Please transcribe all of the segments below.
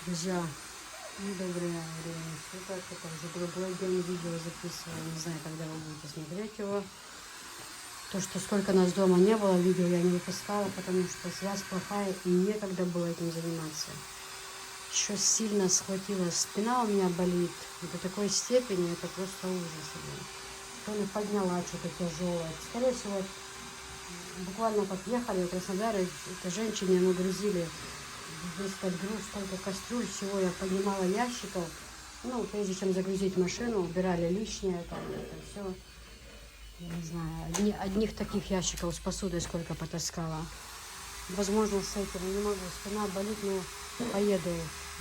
Друзья, доброе время суток. Это уже другой день видео записываю. Не знаю, когда вы будете смотреть его. То, что сколько нас дома не было, видео я не выпускала, потому что связь плохая и некогда было этим заниматься. Еще сильно схватила спина, у меня болит до такой степени, это просто ужас. То ли подняла что-то тяжелое. Скорее всего, буквально как ехали в Краснодаре, это женщине мы грузили весь этот груз, столько кастрюль, всего я поднимала ящиков. Ну, прежде чем загрузить машину, убирали лишнее, там, это все. Я не знаю, одних таких ящиков с посудой сколько потаскала. Возможно, с этим не могу, спина болит, но поеду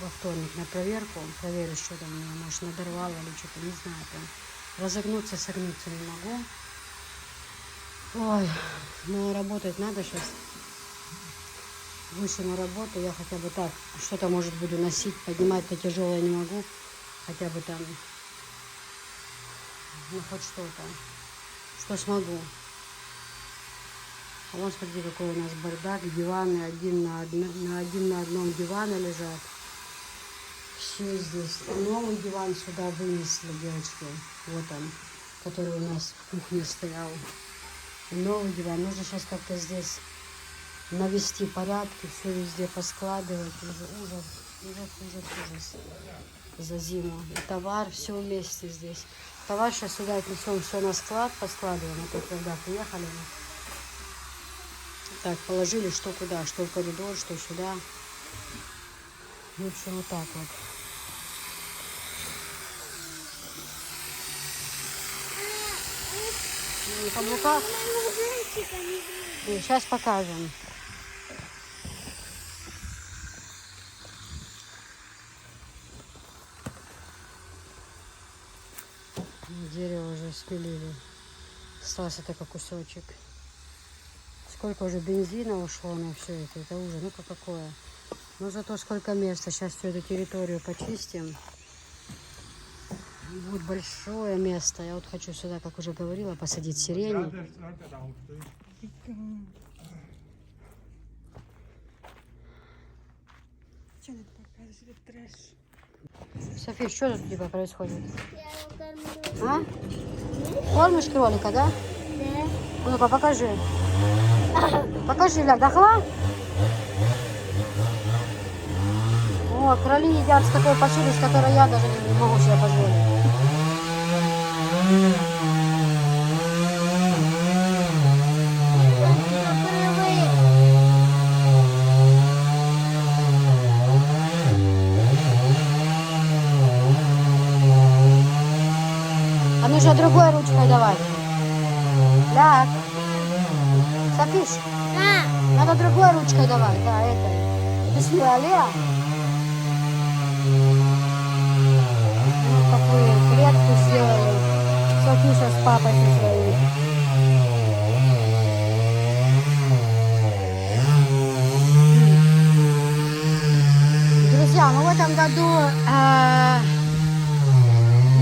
во вторник на проверку, проверю, что там меня, может, надорвало или что-то, не знаю, там. Разогнуться, согнуться не могу. Ой, ну работать надо сейчас. Выше на работу, я хотя бы так, что-то, может, буду носить, поднимать-то тяжелое не могу. Хотя бы там, ну, хоть что-то, что смогу. А вон, смотри, какой у нас бардак, диваны один на одном диване лежат. Все здесь. Новый диван сюда вынесли, девочки. Вот он, который у нас в кухне стоял. Новый диван. Нужно сейчас как-то здесь навести порядки, все везде поскладывать. Ужас, ужас, ужас, ужас. За зиму. И товар, все вместе здесь. Товар сейчас сюда отнесем, все на склад поскладываем. А то когда приехали, так, положили что куда, что в коридор, что сюда. В общем, вот так вот. На каблуках. Сейчас покажем. Дерево уже спилили. Остался только кусочек. Сколько уже бензина ушло на все это. Это ужас. Ну-ка какое. Но зато сколько места. Сейчас всю эту территорию почистим. Будет большое место. Я вот хочу сюда, как уже говорила, посадить сирень. Что ты показываешь? Это трэш. София, что тут у тебя происходит? А? Кормишь кролика, да? Да. Ну-ка, покажи. Покажи, Ля, дохла? О, кроли едят с такой посудой, с которой я даже не могу себе позволить. А нужно другой ручкой давать. Ляг. Софиш, надо другой ручкой давать. Да, это. Без фиолета. Вот такую клетку сделали. Софиша с папой со своей. Друзья, мы в этом году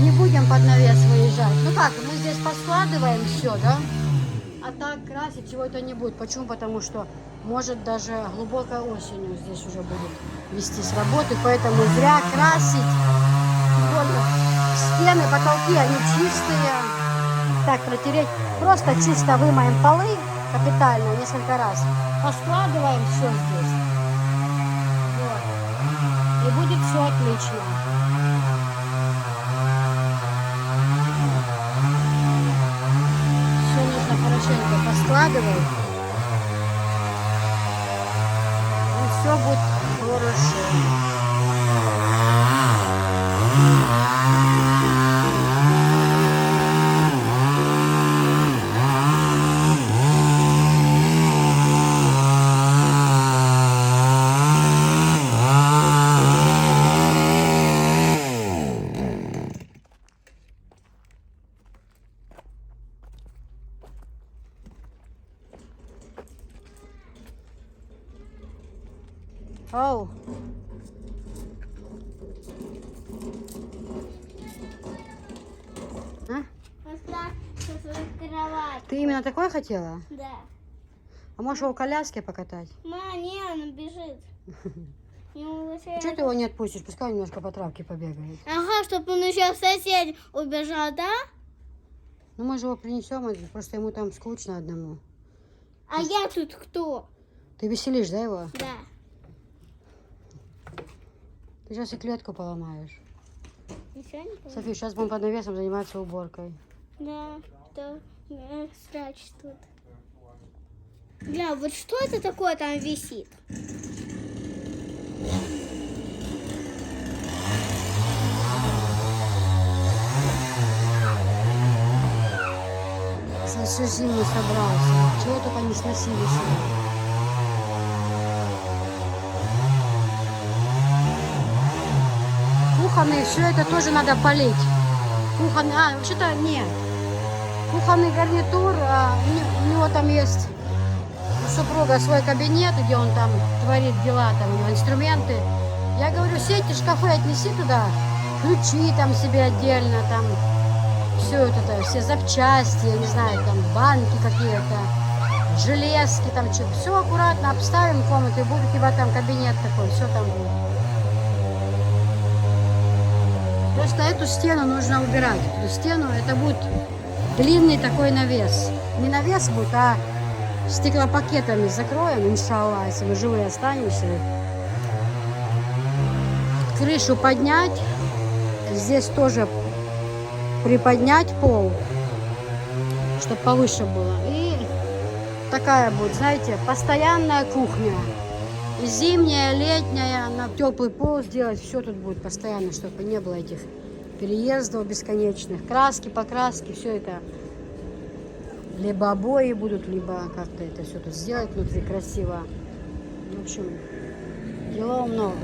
не будем под навес выезжать. Ну как, мы здесь поскладываем все, да? А так красить чего-то не будет. Почему? Потому что может даже глубокой осенью здесь уже будет вестись работы, поэтому зря красить. Стены, потолки, они чистые. Так, протереть. Просто чисто вымоем полы капитально несколько раз. Поскладываем все здесь. Вот. И будет все отлично. Все нужно хорошенько поскладывать. И все будет хорошо. Оу. А? Ты именно такое хотела? Да. А можешь его в коляске покатать? Ма, не, она бежит. будет. Ему лучше... Чего ты его не отпустишь? Пускай он немножко по травке побегает. Ага, чтобы он еще в сосед убежал, да? Ну мы же его принесем, просто ему там скучно одному. А я тут кто? Ты веселишь, да, его? Да. Ты сейчас и клетку поломаешь. Ничего не понял? София, сейчас будем под навесом заниматься уборкой. Да, что срач тут. Бля, вот что это такое там висит? Все зиму собрался. Чего только не сносили сюда. Кухонный, все это тоже надо полить. Кухонный, вообще-то нет. Кухонный гарнитур, у него там есть у супруга свой кабинет, где он там творит дела, там у него инструменты. Я говорю, все эти шкафы отнеси туда, ключи там себе отдельно, там все это, все запчасти, я не знаю, там банки какие-то, железки, там что, все аккуратно обставим в комнату, и будет у тебя там кабинет такой, все там будет. Просто эту стену нужно убирать, эту стену, это будет длинный такой навес. Не навес будет, а стеклопакетами закроем, иншаллах, если мы живые останемся. Крышу поднять, здесь тоже приподнять пол, чтобы повыше было. И такая будет, знаете, постоянная кухня. И зимняя, летняя, на теплый пол сделать, все тут будет постоянно, чтобы не было этих переездов бесконечных. Краски, покраски, все это. Либо обои будут, либо как-то это все тут сделать внутри красиво. В общем, делов много.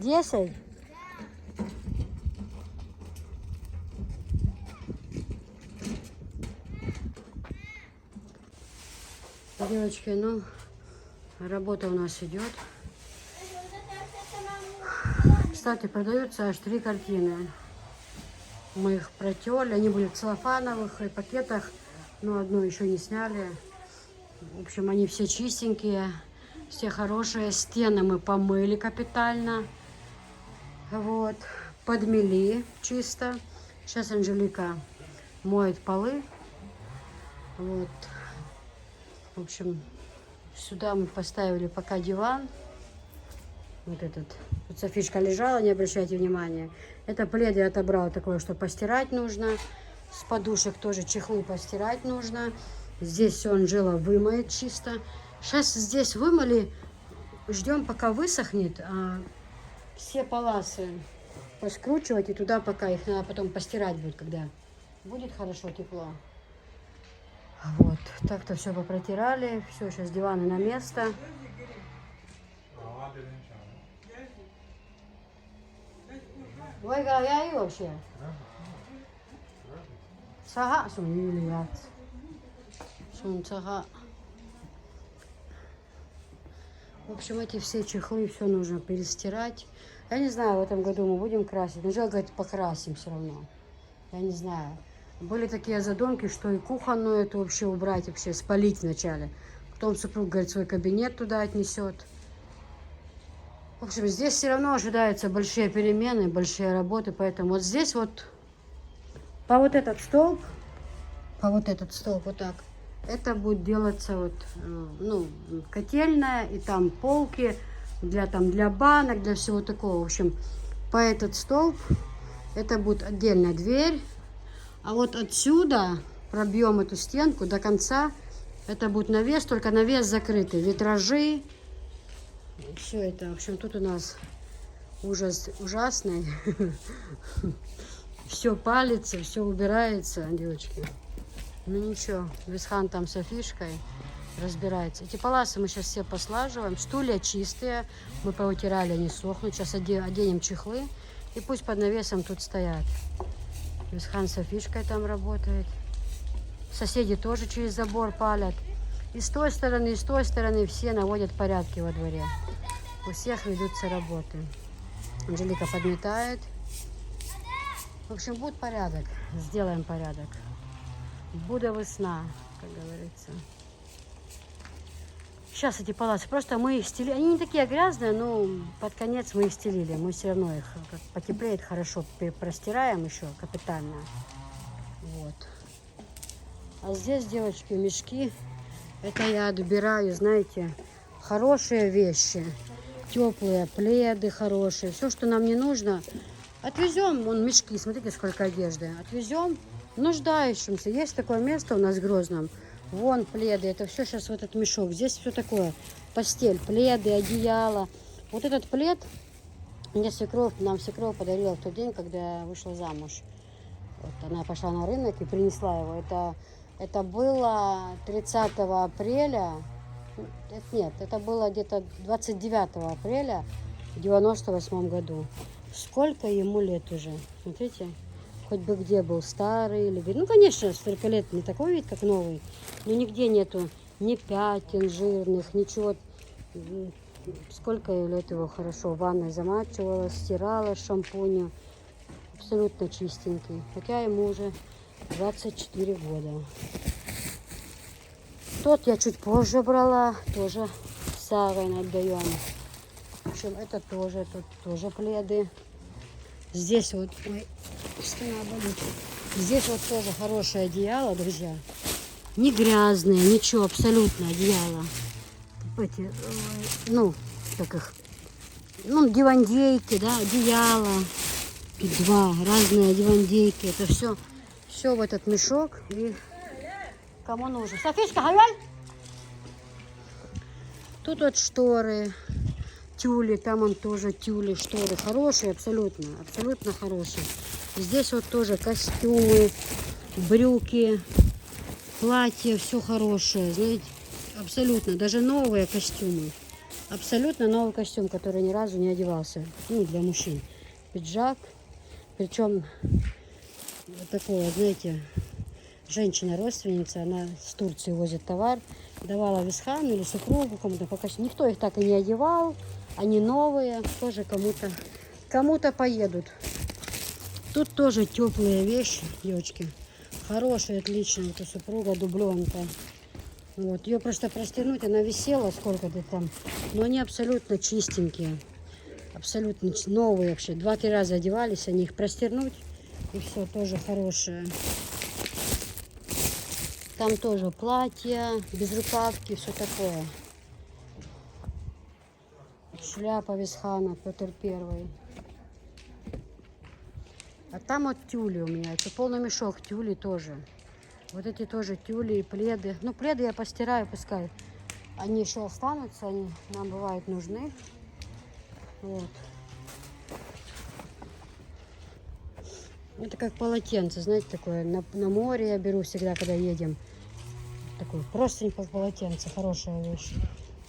Десять? Девочки, ну, работа у нас идет. Кстати, продаются аж 3 картины. Мы их протерли, они были в целлофановых и пакетах, но одну еще не сняли. В общем, они все чистенькие, все хорошие. Стены мы помыли капитально. Вот, подмели чисто. Сейчас Анжелика моет полы. Вот. В общем, сюда мы поставили пока диван. Вот этот. Тут Софишка лежала, не обращайте внимания. Это плед я отобрала такое, что постирать нужно. С подушек тоже чехлы постирать нужно. Здесь все Анжела вымоет чисто. Сейчас здесь вымыли. Ждем, пока высохнет. Все паласы поскручивать и туда пока их надо потом постирать будет, когда будет хорошо тепло. Вот, так-то все попротирали, все, сейчас диваны на место. Ой, я и вообще. Сага, сумилият. Сага. В общем, эти все чехлы, все нужно перестирать. Я не знаю, в этом году мы будем красить. Анжела говорит, покрасим все равно. Я не знаю. Были такие задумки, что и кухонную это вообще убрать, вообще спалить вначале. Потом супруг, говорит, свой кабинет туда отнесет. В общем, здесь все равно ожидаются большие перемены, большие работы. Поэтому вот здесь вот, по вот этот столб, вот так. Это будет делаться вот, ну, котельная и там полки для банок, для всего такого. В общем, по этот столб это будет отдельная дверь. А вот отсюда пробьем эту стенку до конца Это будет навес, только навес закрытый. Витражи. Все это. В общем, тут у нас ужас ужасный. Все палится, все убирается, девочки. Ну ничего, Висхан там с Афишкой разбирается. Эти паласы мы сейчас все послаживаем. Стулья чистые. Мы повытирали, они сохнут. Сейчас оденем чехлы. И пусть под навесом тут стоят. Висхан с Афишкой там работает. Соседи тоже через забор палят. И с той стороны все наводят порядки во дворе. У всех ведутся работы. Анжелика подметает. В общем, будет порядок. Сделаем порядок. Буде весна, как говорится. Сейчас эти паласы, просто мы их стелили. Они не такие грязные, но под конец мы их стелили. Мы все равно их, как потеплеет, хорошо простираем еще капитально. Вот. А здесь, девочки, мешки. Это я отбираю, знаете, хорошие вещи. Теплые пледы хорошие. Все, что нам не нужно, отвезем. Вон мешки, смотрите, сколько одежды. Отвезем нуждающимся. Есть такое место у нас в Грозном. Вон пледы. Это все сейчас в этот мешок. Здесь все такое. Постель, пледы, одеяло. Вот этот плед мне нам свекровь подарила в тот день, когда я вышла замуж. Вот она пошла на рынок и принесла его. Это было 30 апреля. Нет, это было где-то 29 апреля в 98 году. Сколько ему лет уже? Смотрите, хоть бы где был, старый или... Ну, конечно, столько лет, не такой вид, как новый. Но нигде нету ни пятен жирных, ничего. Сколько лет его хорошо в ванной замачивала, стирала с шампунем. Абсолютно чистенький. Хотя ему уже 24 года. Тот я чуть позже брала, тоже Савой отдаем. В общем, это тоже, тут тоже пледы. Здесь вот, ой, спина болит. Здесь вот тоже хорошее одеяло, друзья. Не грязные, ничего, абсолютно одеяло. Эти, ну, как их, ну, дивандейки, да, одеяло. Тут два разные дивандейки. Это все в этот мешок и кому нужно. Софишка, Галяль! Тут вот шторы, тюли, там он тоже тюли, шторы. Хорошие, абсолютно, абсолютно хорошие. Здесь вот тоже костюмы, брюки, платья, все хорошее, знаете, абсолютно. Даже новые костюмы. Абсолютно новый костюм, который ни разу не одевался. Ну, для мужчин. Пиджак. Причем вот такого, знаете, женщина-родственница, она с Турции возит товар, давала Висхану или супругу кому-то, пока никто их так и не одевал, они новые, тоже кому-то поедут. Тут тоже теплые вещи, девочки, хорошие, отличные, вот у супруга дубленка. Вот, ее просто простянуть, она висела сколько-то там, но они абсолютно чистенькие, абсолютно новые вообще, 2-3 раза одевались, они их простернуть, и все, тоже хорошее. Там тоже платья, безрукавки, все такое. Шляпа Висхана, Петр Первый. А там вот тюли у меня, это полный мешок тюли тоже. Вот эти тоже тюли и пледы. Ну, пледы я постираю, пускай. Они еще останутся, они нам бывают нужны. Вот. Это как полотенце, знаете, такое. На море я беру всегда, когда едем. Такой простынь, как полотенце, хорошая вещь.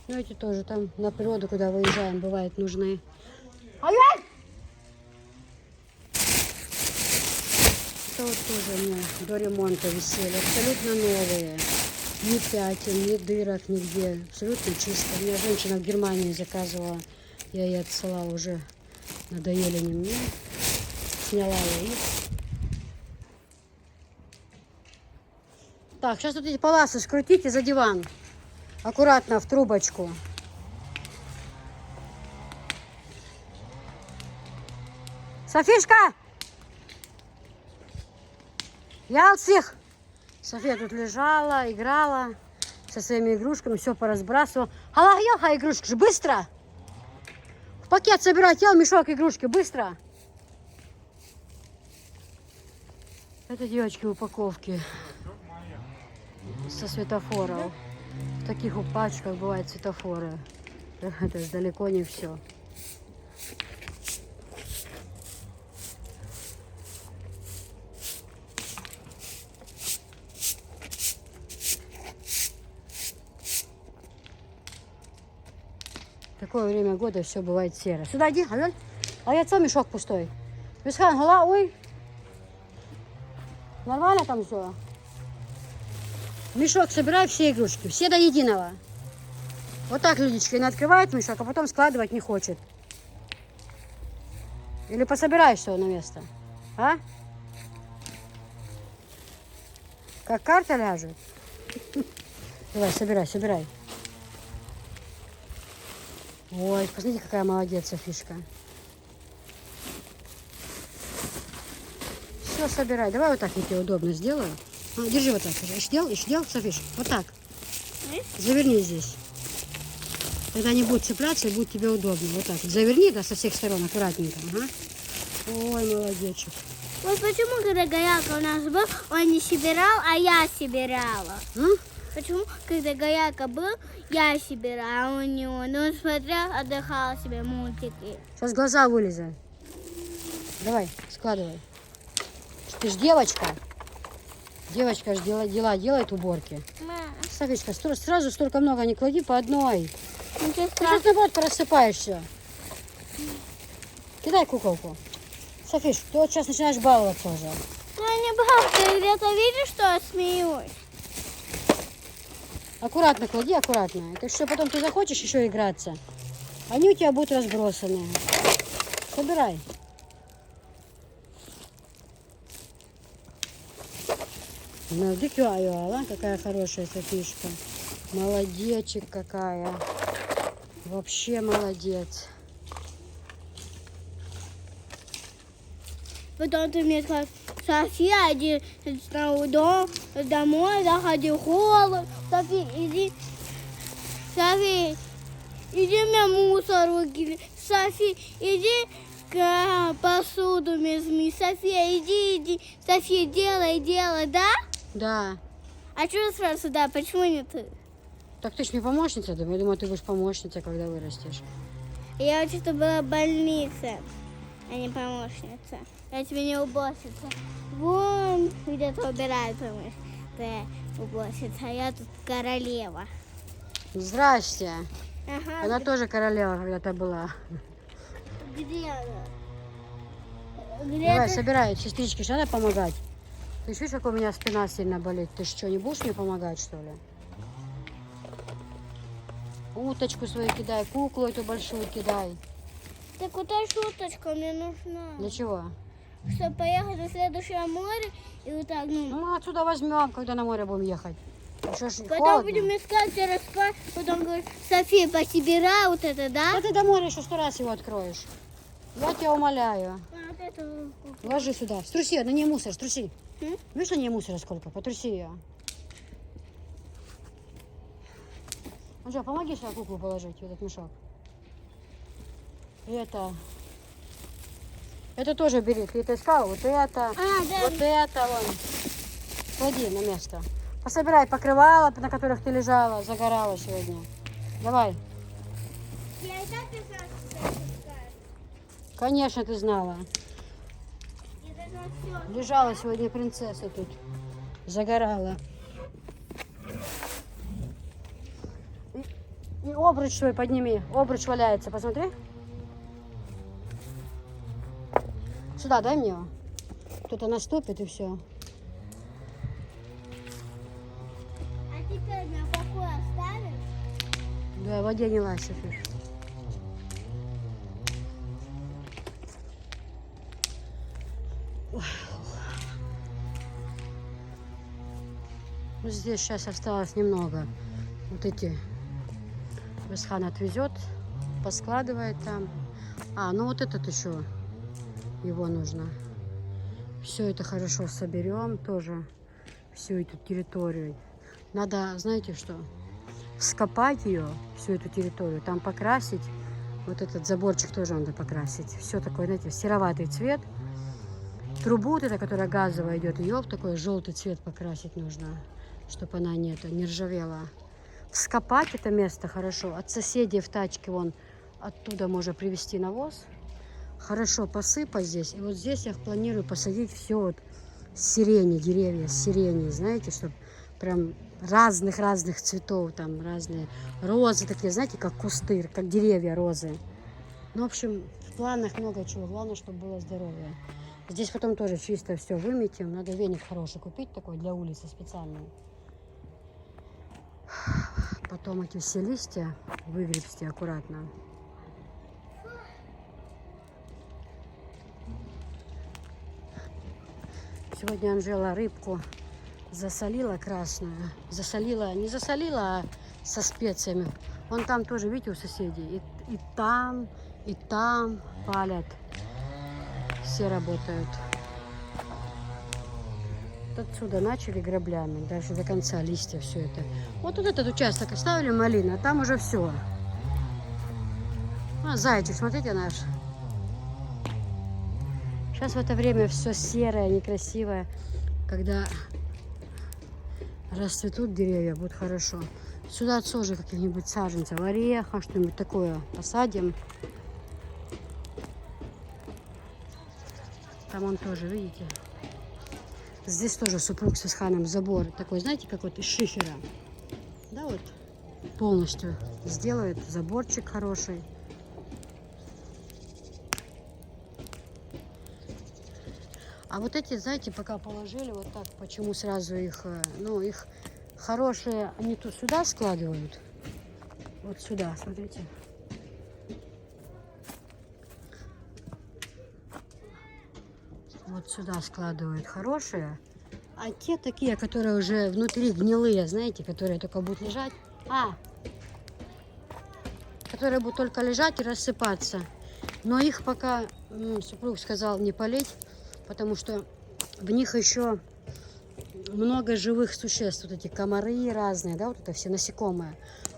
Ну, эти тоже там на природу, куда выезжаем, бывает нужны. Это вот тоже у меня до ремонта висели. Абсолютно новые. Ни пятен, ни дырок, нигде. Абсолютно чисто. У меня женщина в Германии заказывала. Я ей отсылала уже. Надоели они мне. Сняла я их. Так, сейчас тут эти паласы скрутите за диван. Аккуратно в трубочку. Софишка! Ялсих! София тут лежала, играла со своими игрушками, все поразбрасывала. Халах-ялха, игрушки же, быстро! В пакет собирать, мешок игрушки, быстро! Это, девочки, упаковки со светофоров. В таких вот пачках бывают светофоры. Это ж далеко не все. Такое время года все бывает серо. Сюда иди, Алёль. А я целый мешок пустой. Бесхан, гола, ой. Нормально там все? Мешок собирай, все игрушки, все до единого. Вот так Людичка, она открывает мешок, а потом складывать не хочет. Или пособираешь все на место, а? Как карта ляжет. Давай, собирай, собирай. Ой, посмотрите, какая молодец Софишка. Все, собирай. Давай вот так я тебе удобно сделаю. Держи вот так. Еще дел, Софиш. Вот так. Заверни здесь. Тогда не будет цепляться и будет тебе удобно. Вот так. Заверни, да, со всех сторон аккуратненько. Ага. Ой, молодечек. Вот почему, когда Гаяка у нас был, он не собирал, а я собирала. Почему, когда Гаяка был, я собирала у него. Но он смотрел, отдыхал себе мультики. Сейчас глаза вылезают. Давай, складывай. Ты ж девочка. Девочка ж дела делает уборки. Софичка, сразу столько много не клади по одной. Ты сейчас наоборот порассыпаешь все. Кидай куколку. Софиш, ты вот сейчас начинаешь баловаться уже. Ну, я не балуюсь. Ты где-то видишь, что я смеюсь? Аккуратно клади, аккуратно. Это что, потом ты захочешь еще играться, они у тебя будут разбросаны. Собирай. Ну, дикая, какая хорошая Софишка. Молодечек какая. Вообще молодец. Потом ты мне сказал, София, иди домой, заходи в холод. София, иди мне мусор выкини. София, иди посуду мизми. София, иди. София, делай, да? Да. А что сразу сюда? Почему не ты? Так ты ж не помощница, я думаю, ты будешь помощницей, когда вырастешь. Я вообще-то была больница, а не помощница. Я тебе не уборщица. Вон где-то убирают, потому что ты уборщица, а я тут королева. Здрасте. Ага. Она тоже королева когда-то была. Где она? Где Давай, ты? собирай, сестричке ж надо помогать. Ты ж видишь, как у меня спина сильно болит. Ты что, не будешь мне помогать, что ли? Уточку свою кидай, куклу эту большую кидай. Так вот эта шуточка мне нужна. Для чего? Чтобы поехать на следующее море и вот так, Ну, мы отсюда возьмем, когда на море будем ехать. Что ж, когда холодно. будем искать и раскать, потом говорит, София, пособирай вот это, да? Да ты до моря еще 100 раз его откроешь. Я тебя умоляю. А вот это... Ложи сюда. Струси, на ней мусор, струси. М? Видишь, на ней мусора сколько? Потруси ее. Ну что, помоги сюда куклу положить в этот мешок. И это тоже бери. Ты это искал? Вот это. да. Вот это вон. Клади на место. Пособирай покрывала, на которых ты лежала, загорала сегодня. Давай. Я и так писала, что я искать. Конечно, ты знала. И это все. Лежала сегодня принцесса тут. Загорала. И обруч свой подними. Обруч валяется, посмотри. Сюда, дай мне его. Кто-то наступит и все. А теперь на покой оставим? Да, в воде не лазь, Софиш. Ну, здесь сейчас осталось немного. Вот эти Бесхан отвезет, поскладывает там. Ну вот этот еще его нужно. Все это хорошо соберем тоже, всю эту территорию. Надо, знаете что, вскопать ее, всю эту территорию, там покрасить. Вот этот заборчик тоже надо покрасить. Все такое, знаете, сероватый цвет. Трубу вот эта, которая газовая идет, ее в такой желтый цвет покрасить нужно, чтобы она не ржавела. вскопать это место хорошо. От соседей в тачке вон оттуда можно привезти навоз. Хорошо посыпать здесь. И вот здесь я планирую посадить все вот сирени, деревья с сирени, знаете, чтобы прям разных цветов, там разные розы такие, знаете, как кусты, как деревья розы. Ну, в общем, в планах много чего. Главное, чтобы было здоровье. Здесь потом тоже чисто все выметим. Надо веник хороший купить такой для улицы специальный. Потом эти все листья выгребсти аккуратно. Сегодня Анжела рыбку засолила красную. Засолила, не засолила, а со специями. Вон там тоже, видите, у соседей. И там палят. Все работают. Отсюда начали граблями. Дальше до конца листья все это. Вот этот участок оставили малина, а там уже все. А, зайчик, смотрите наш. Сейчас в это время все серое, некрасивое. Когда расцветут деревья, будет хорошо. Сюда тоже каких-нибудь саженцев, ореха, что-нибудь такое посадим. Там он тоже, видите? Здесь тоже супруг с Исханом забор такой, знаете, как вот из шифера. Да, вот полностью сделает заборчик хороший. А вот эти, знаете, пока положили вот так, почему сразу их, ну, их хорошие, они тут сюда складывают. Вот сюда, смотрите. Вот сюда складывают хорошие. А те такие, которые уже внутри гнилые, знаете, которые только будут лежать. Которые будут только лежать и рассыпаться. Но их пока супруг сказал не полить, потому что в них еще много живых существ. Вот эти комары разные, да, вот это все насекомые.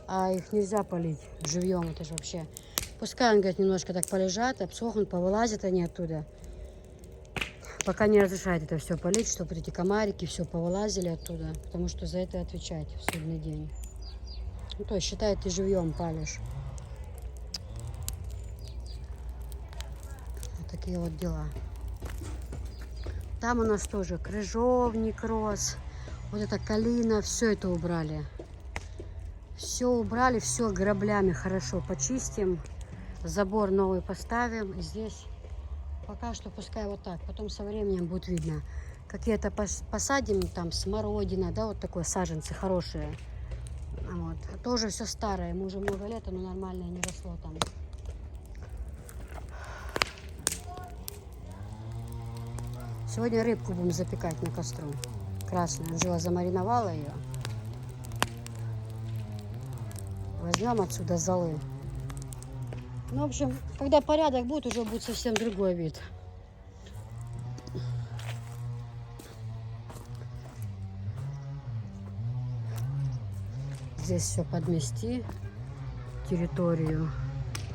А их нельзя полить живьем, это же вообще. Пускай, он говорит, немножко так полежат, обсохнут, повылазят они оттуда. Пока не разрешает это все полить, чтобы эти комарики все повылазили оттуда, потому что за это отвечать в судный день. Ну, то есть, считай, ты живьем палишь. Вот такие вот дела. Там у нас тоже крыжовник рос, вот эта калина, все это убрали. Все убрали, все граблями хорошо почистим, забор новый поставим. И здесь пока что пускай вот так, потом со временем будет видно. Какие-то посадим, там смородина, да, вот такое саженцы хорошие. Вот. Тоже все старое, ему уже много лет, оно нормальное не росло там. Сегодня рыбку будем запекать на костру. Красную. Анжела замариновала ее. Возьмем отсюда золы. Ну, в общем, когда порядок будет, уже будет совсем другой вид. Здесь все подмести, территорию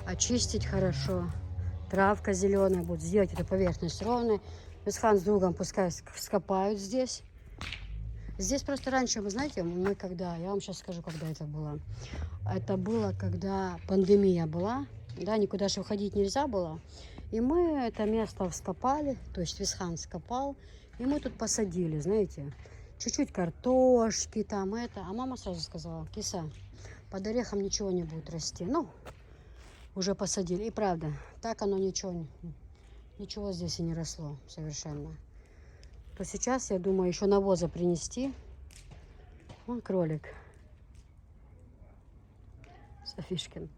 очистить хорошо. Травка зеленая будет. Сделать эту поверхность ровной. Исхан с другом пускай скопают здесь. Здесь просто раньше, вы знаете, мы когда, я вам сейчас скажу, когда это было. Это было, когда пандемия была, да, никуда же уходить нельзя было. И мы это место вскопали, то есть Исхан скопал, и мы тут посадили, знаете, чуть-чуть картошки там это. А мама сразу сказала: киса, под орехом ничего не будет расти. Ну, уже посадили. И правда, так оно ничего здесь и не росло совершенно. То сейчас, я думаю, еще навоза принести. Вон кролик. Софишкин.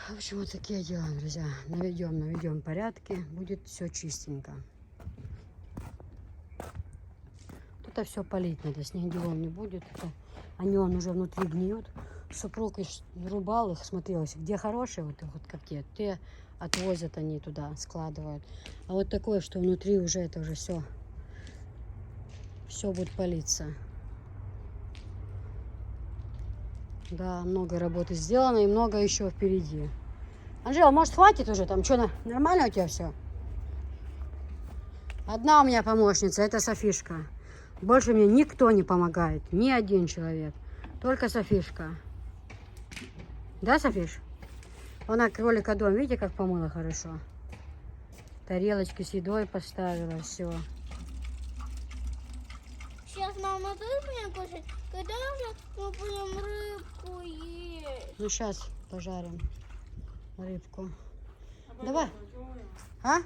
В общем, вот такие дела, друзья. Наведем порядки. Будет все чистенько. Тут все полить надо. Снег делом не будет. Они уже внутри гниют. Супруг рубал их, смотрелось, где хорошие, вот как те отвозят они туда, складывают. А вот такое, что внутри уже это уже все будет палиться. Да, много работы сделано и много еще впереди. Анжела, может, хватит уже там? Что, нормально у тебя все? Одна у меня помощница, это Софишка. Больше мне никто не помогает. Ни один человек. Только Софишка. Да, Софиш? Она кролика дом, видите, как помыла хорошо? Тарелочки с едой поставила, все. Сейчас, мама, ты будем кушать? Когда же мы будем рыбку есть? Ну, сейчас пожарим рыбку. Давай. А?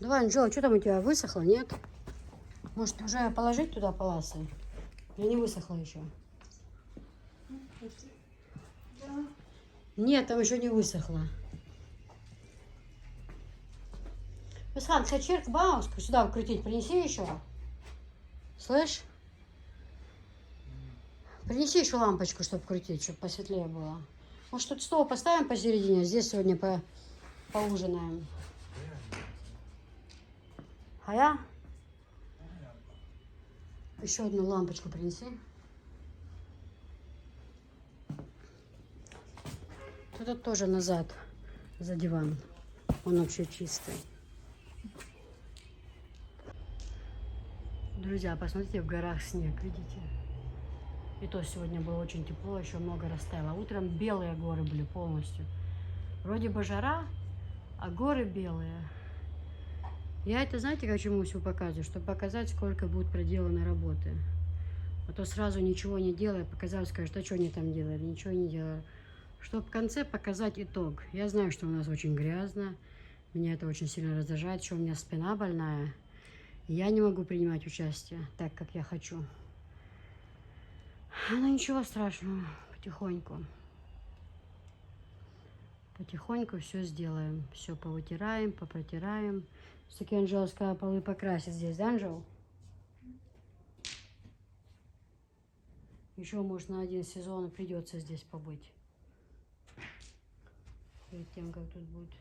Давай, Анжела, что там у тебя, высохло, нет? Может, уже положить туда полосы? Или не высохло еще? Нет, там еще не высохло. Исхан, хачерк бауску сюда вкрутить, принеси еще. Слышь? Принеси еще лампочку, чтобы крутить, чтобы посветлее было. Может, тут стол поставим посередине, здесь сегодня поужинаем. А я? Еще одну лампочку принеси. Тут тоже назад, за диван. Он вообще чистый. Друзья, посмотрите, в горах снег, видите? И то сегодня было очень тепло, еще много растаяло. Утром белые горы были полностью. Вроде бы жара, а горы белые. Я это, знаете, к чему все показываю? Чтобы показать, сколько будет проделано работы. А то сразу ничего не делая, показал, скажет, а что они там делали? Ничего не делали. Чтобы в конце показать итог. Я знаю, что у нас очень грязно. Меня это очень сильно раздражает, что у меня спина больная. Я не могу принимать участие так, как я хочу. Но ничего страшного, потихоньку. Потихоньку все сделаем. Все повытираем, попротираем. Все-таки Анжела сказала, полы покрасить здесь, да, Анжел? Еще, может, на один сезон придется здесь побыть. Перед тем, как тут будут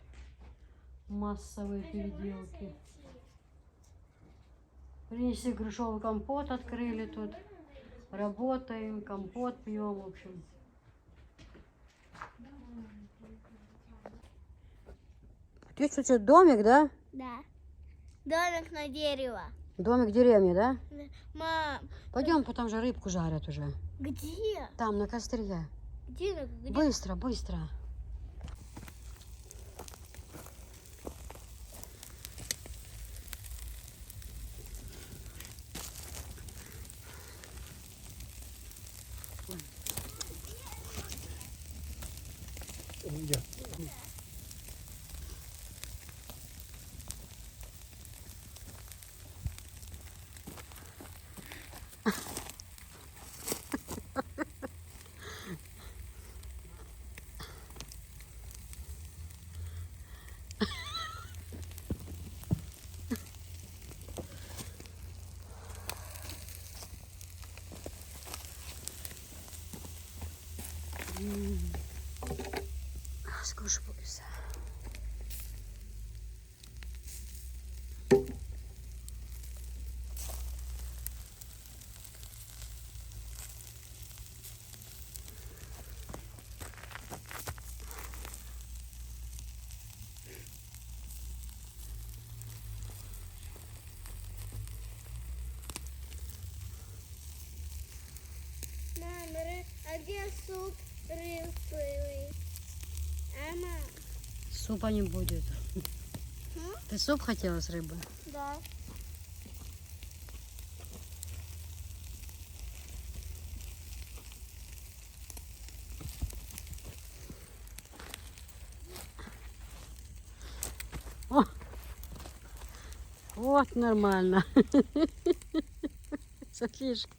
массовые переделки. Принесли грушевый компот, открыли тут. Работаем, компот пьем, в общем. Здесь что, домик, да? Да. Домик на дерево. Домик в деревне, да? Мам. Пойдем, там же рыбку жарят уже. Где? Там, на костре. Где? Быстро, быстро. Идет. Скушай, пусть. Мама, а где суп рыбы? Мама. Супа не будет. Ты суп хотела с рыбы? Да. О! Вот нормально. Софишка.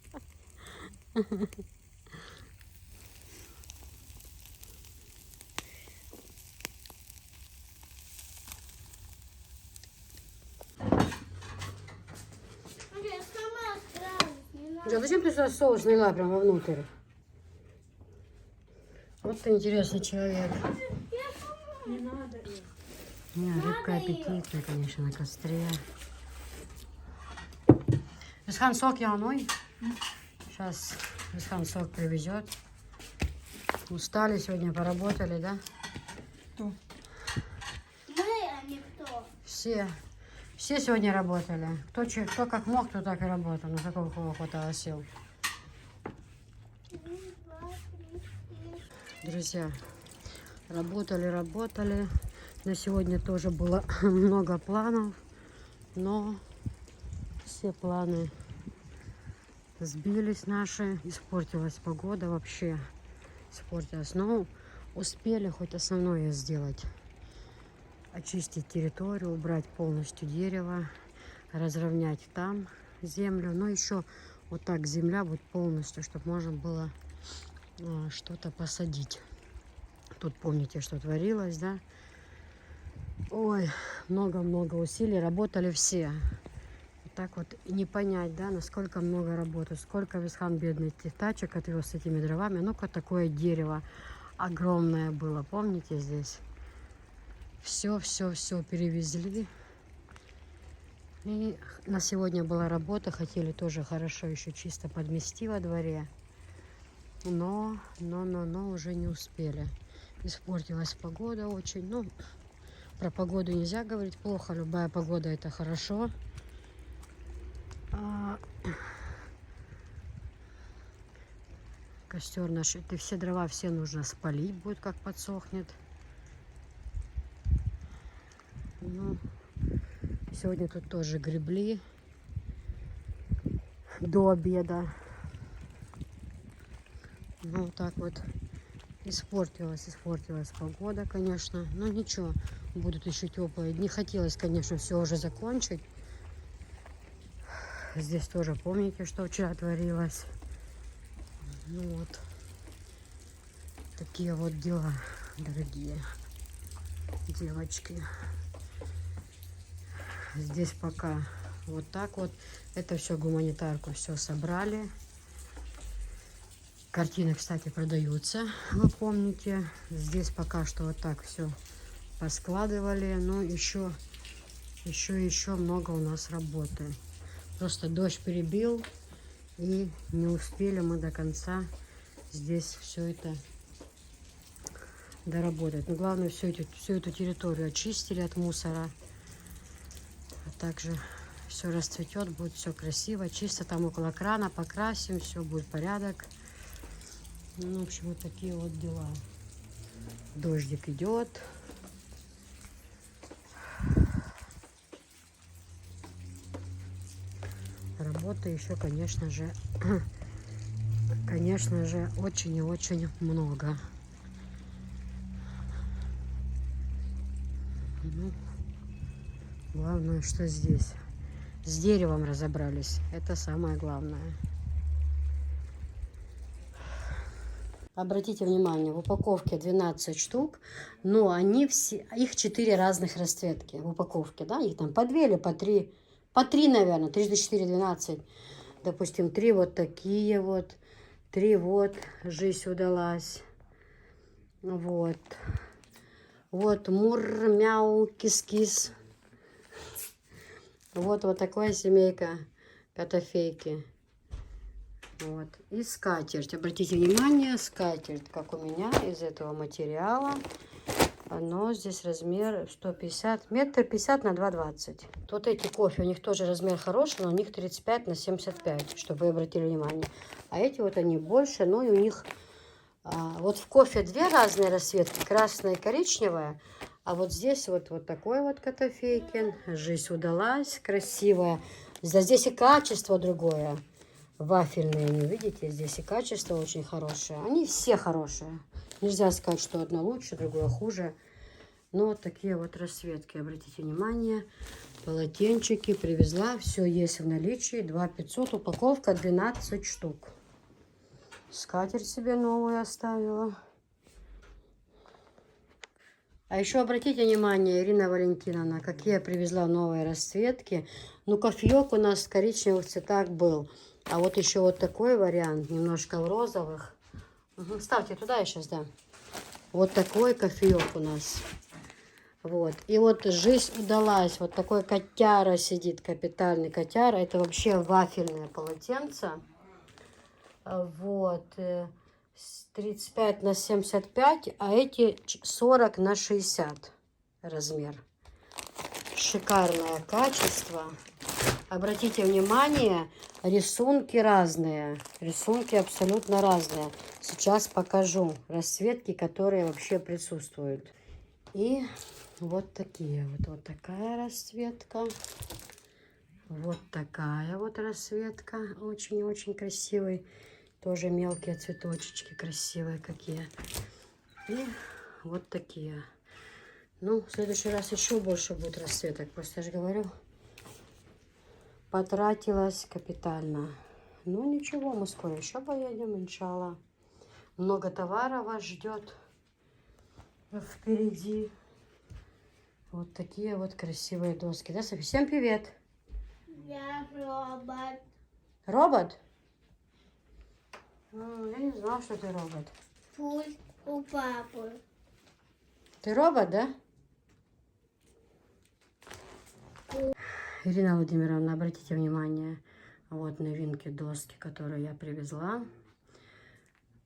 Я сама справлюсь, не надо. Джо, зачем ты сюда соус налила прям вовнутрь? Вот ты интересный человек. Не надо. Не, рыбка аппетитная, конечно, на костре. Исхан сок яной. Сейчас Исхан сок привезет. Устали сегодня, поработали, да? Кто? Мы, а не кто. Все. Все сегодня работали. Кто как мог, кто так и работал. На какого кого хватало сил. Друзья, работали. На сегодня тоже было много планов, но все планы сбились наши. Испортилась погода вообще. Испортилась. Но успели хоть основное сделать. Очистить территорию, убрать полностью дерево, разровнять там землю. Но еще вот так земля будет полностью, чтобы можно было что-то посадить. Тут помните, что творилось, да? Ой, много-много усилий, работали все. Вот так вот и не понять, да, насколько много работы, сколько Висхан бедный этих тачек отвез с этими дровами. Ну-ка, такое дерево огромное было, помните здесь? Все перевезли. И на сегодня была работа, хотели тоже хорошо еще чисто подмести во дворе. Но уже не успели. Испортилась погода очень. Ну, про погоду нельзя говорить плохо. Любая погода это хорошо. Костер наш. Это все дрова все нужно спалить будет, как подсохнет. Ну, сегодня тут тоже гребли до обеда. Ну, вот так вот испортилась погода, конечно. Но ничего, будут еще теплые дни. Хотелось, конечно, все уже закончить. Здесь тоже помните, что вчера творилось. Ну вот, такие вот дела, дорогие девочки. Здесь пока вот так вот. Это все гуманитарку, все собрали. Картины, кстати, продаются, вы помните. Здесь пока что вот так все поскладывали. Но еще много у нас работы. Просто дождь перебил. И не успели мы до конца здесь все это доработать. Но главное, всю эту территорию очистили от мусора. А также все расцветет, будет все красиво, чисто. Там около крана покрасим, все будет порядок. Ну, в общем, вот такие вот дела. Дождик идет. Работы еще, конечно же, очень и очень много. Ну, главное, что здесь. С деревом разобрались. Это самое главное. Обратите внимание, в упаковке 12 штук, но они все, их 4 разных расцветки в упаковке, да, их там по 2 или по 3, наверное, 3 до 4, 12, допустим, 3 вот такие вот, 3 вот, жизнь удалась, вот мур, мяу, кис-кис, вот такая семейка котофейки. Вот. И скатерть. Обратите внимание, скатерть, как у меня, из этого материала. Оно здесь размер 150, метр 50 на 2,20. Тут эти кофе, у них тоже размер хороший, но у них 35 на 75, чтобы вы обратили внимание. А эти вот они больше, но и у них... вот в кофе 2 разные расцветки, красная и коричневая. А вот здесь вот такой вот котофейкин. Жизнь удалась, красивая. Здесь и качество другое. Вафельные, не видите, здесь и качество очень хорошее. Они все хорошие. Нельзя сказать, что одно лучше, другое хуже. Но вот такие вот расцветки, обратите внимание. Полотенчики привезла, все есть в наличии. 2,500, упаковка 12 штук. Скатерть себе новую оставила. А еще обратите внимание, Ирина Валентиновна, какие я привезла новые расцветки. Ну, кофеек у нас в коричневых цветах был. А вот еще вот такой вариант, немножко в розовых. Угу, ставьте туда я сейчас, да. Вот такой кофеек у нас. Вот. И вот жизнь удалась. Вот такой котяра сидит, капитальный котяра. Это вообще вафельное полотенце. Вот. 35 на 75, а эти 40 на 60 размер. Шикарное качество. Обратите внимание, рисунки разные. Рисунки абсолютно разные. Сейчас покажу расцветки, которые вообще присутствуют. И вот такие вот. Вот такая расцветка. Вот такая вот расцветка. Очень-очень красивый. Тоже мелкие цветочечки красивые какие. И вот такие. Ну, в следующий раз еще больше будет расцветок. Просто я же говорю, потратилась капитально. Ну, ничего, мы скоро еще поедем, иншалла. Много товара вас ждет впереди. Вот такие вот красивые доски. Да, Софи? Всем привет! Я робот. Робот? Я не знала, что ты робот. Пульт у папы. Ты робот, да? Ирина Владимировна, обратите внимание, вот новинки доски, которые я привезла.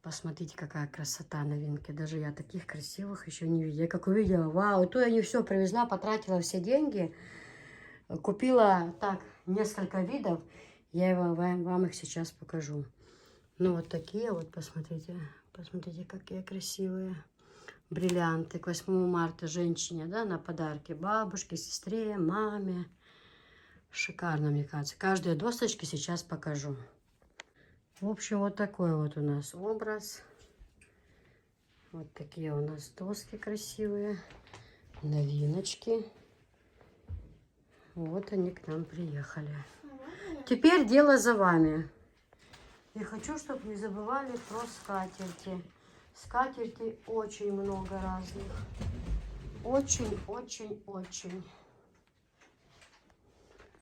Посмотрите, какая красота новинки. Даже я таких красивых еще не видела. Я как увидела, вау, то я не все привезла, потратила все деньги. Купила так несколько видов. Я вам их сейчас покажу. Ну вот такие вот, посмотрите. Посмотрите, какие красивые. Бриллианты к 8 марта женщине, да, на подарки. Бабушке, сестре, маме. Шикарно, мне кажется. Каждые досточки сейчас покажу. В общем, вот такой вот у нас образ. Вот такие у нас доски красивые. Новиночки. Вот они к нам приехали. Теперь дело за вами. И хочу, чтобы не забывали про скатерти. Скатертей очень много разных. Очень.